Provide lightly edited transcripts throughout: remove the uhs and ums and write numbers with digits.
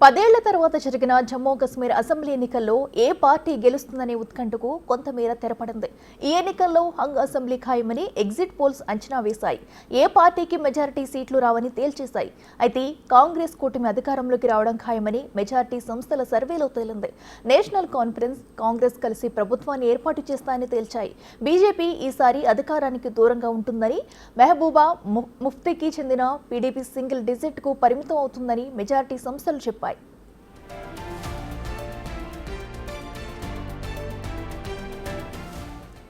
10 ఏళ్ల తర్వాత జరిగిన జమ్మూ కశ్మీర్ అసెంబ్లీ ఎన్నికల్లో ఏ పార్టీ గెలుస్తుందనే ఉత్కంఠకు కొంతమేర తెరపడింది. ఈ ఎన్నికల్లో హంగ్ అసెంబ్లీ ఖాయమని ఎగ్జిట్ పోల్స్ అంచనా వేశాయి. ఏ పార్టీకి మెజారిటీ సీట్లు రావని తేల్చేశాయి. అయితే కాంగ్రెస్ కూటమి అధికారంలోకి రావడం ఖాయమని మెజారిటీ సంస్థల సర్వేలో తేలింది. నేషనల్ కాన్ఫరెన్స్, కాంగ్రెస్ కలిసి ప్రభుత్వాన్ని ఏర్పాటు చేస్తాయని తేల్చాయి. బీజేపీ ఈసారి అధికారానికి దూరంగా ఉంటుందని, మెహబూబా ముఫ్తీకి చెందిన పీడీపీ సింగిల్ డిజిట్ కు పరిమితం అవుతుందని మెజారిటీ సంస్థలు చెప్పాయి.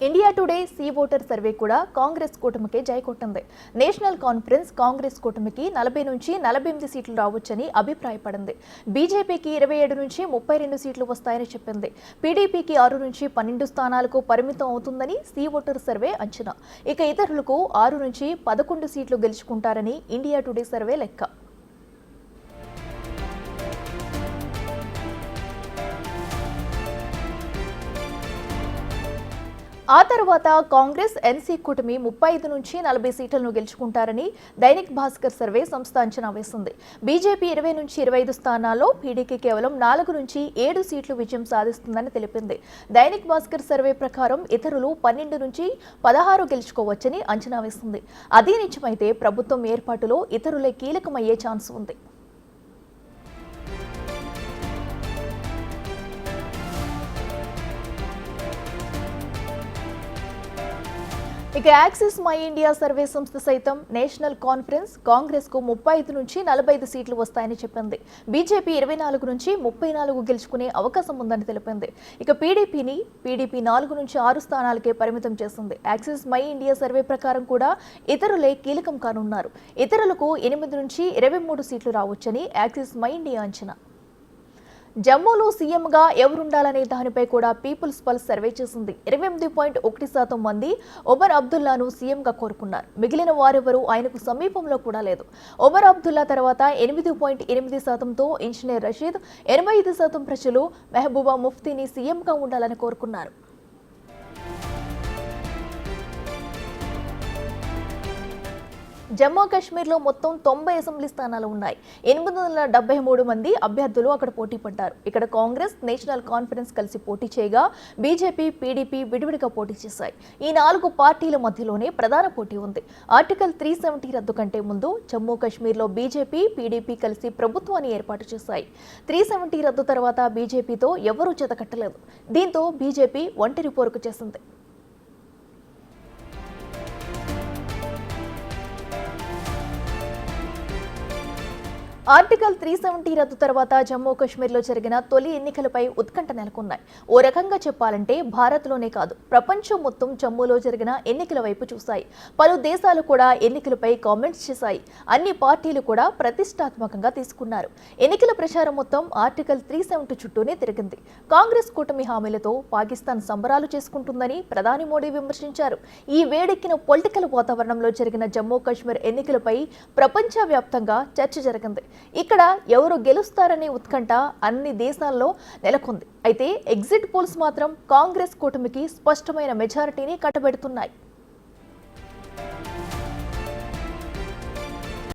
India Today C Voter survey కూడా కాంగ్రెస్ కూటమికే జయకొట్టింది. నేషనల్ కాన్ఫరెన్స్ కాంగ్రెస్ కూటమికి 40 నుంచి 48 సీట్లు రావచ్చని అభిప్రాయపడింది. బీజేపీకి 27 నుంచి 32 సీట్లు వస్తాయని చెప్పింది. పీడీపీకి 6 నుంచి 12 స్థానాలకు పరిమితం అవుతుందని సి ఓటర్ సర్వే అంచనా. ఇక ఇతరులకు 6 నుంచి 11 సీట్లు గెలుచుకుంటారని ఇండియా టుడే సర్వే లెక్క. ఆ తర్వాత కాంగ్రెస్ ఎన్సీ కూటమి 35 నుంచి 40 సీట్లను గెలుచుకుంటారని దైనిక్ భాస్కర్ సర్వే సంస్థ అంచనా వేసింది. బీజేపీ 20 నుంచి 25 స్థానాల్లో, పీడీపీ కేవలం 4 నుంచి 7 సీట్లు విజయం సాధిస్తుందని తెలిపింది. దైనిక్ భాస్కర్ సర్వే ప్రకారం ఇతరులు 12 నుంచి 16 గెలుచుకోవచ్చని అంచనా వేసింది. అదే నిజమైతే ప్రభుత్వం ఏర్పాటులో ఇతరులే కీలకమయ్యే ఛాన్స్ ఉంది. ఇక యాక్సిస్ మై ఇండియా సర్వే సంస్థ సైతం నేషనల్ కాన్ఫరెన్స్, కాంగ్రెస్ కు 35 నుంచి 45 సీట్లు వస్తాయని చెప్పింది. బీజేపీ 24 నుంచి 34 గెలుచుకునే అవకాశం ఉందని తెలిపింది. ఇక పీడీపీ 4 నుంచి 6 స్థానాలకే పరిమితం చేసింది. యాక్సిస్ మై ఇండియా సర్వే ప్రకారం కూడా ఇతరులే కీలకం కానున్నారు. ఇతరులకు 8 నుంచి 23 సీట్లు రావచ్చని యాక్సిస్ మై ఇండియా అంచనా. జమ్మూలో సీఎంగా ఎవరుండాలనే దానిపై కూడా పీపుల్స్ పల్స్ సర్వే చేసింది. 28.1% మంది ఒమర్ అబ్దుల్లాను సీఎంగా కోరుకున్నారు. మిగిలిన వారెవరూ ఆయనకు సమీపంలో కూడా లేదు. ఒమర్ అబ్దుల్లా తర్వాత 8.8%తో ఇంజనీర్ రషీద్, 85% ప్రజలు మెహబూబా ముఫ్తీని సీఎంగా ఉండాలని కోరుకున్నారు. జమ్మూ కాశ్మీర్లో మొత్తం 90 అసెంబ్లీ స్థానాలు ఉన్నాయి. 873 మంది అభ్యర్థులు అక్కడ పోటీ పడ్డారు. ఇక్కడ కాంగ్రెస్, నేషనల్ కాన్ఫరెన్స్ కలిసి పోటీ చేయగా బీజేపీ, పీడీపీ విడివిడిగా పోటీ చేశాయి. ఈ 4 పార్టీల మధ్యలోనే ప్రధాన పోటీ ఉంది. ఆర్టికల్ 370 రద్దు కంటే ముందు జమ్మూ కాశ్మీర్లో బీజేపీ, పీడీపీ కలిసి ప్రభుత్వాన్ని ఏర్పాటు చేశాయి. 370 రద్దు తర్వాత బీజేపీతో ఎవరూ జతకట్టలేదు. దీంతో బీజేపీ ఒంటరి పోరుకు చేసింది. ఆర్టికల్ 370 రద్దు తర్వాత జమ్మూ కాశ్మీర్లో జరిగిన తొలి ఎన్నికలపై ఉత్కంఠ నెలకొన్నాయి. ఓ రకంగా చెప్పాలంటే భారత్లోనే కాదు, ప్రపంచం మొత్తం జమ్మూలో జరిగిన ఎన్నికల వైపు చూశాయి. పలు దేశాలు కూడా ఎన్నికలపై కామెంట్స్ చేశాయి. అన్ని పార్టీలు కూడా ప్రతిష్టాత్మకంగా తీసుకున్నారు. ఎన్నికల ప్రచారం మొత్తం ఆర్టికల్ 370 చుట్టూనే తిరిగింది. కాంగ్రెస్ కూటమి హామీలతో పాకిస్తాన్ సంబరాలు చేసుకుంటుందని ప్రధాని మోడీ విమర్శించారు. ఈ వేడెక్కిన పొలిటికల్ వాతావరణంలో జరిగిన జమ్మూ కాశ్మీర్ ఎన్నికలపై ప్రపంచవ్యాప్తంగా చర్చ జరిగింది. ఇక్కడ ఎవరు గెలుస్తారనే ఉత్కంఠ అన్ని దేశాల్లో నెలకొంది. అయితే ఎగ్జిట్ పోల్స్ మాత్రం కాంగ్రెస్ కూటమికి స్పష్టమైన మెజారిటీని కట్టబెడుతున్నాయి.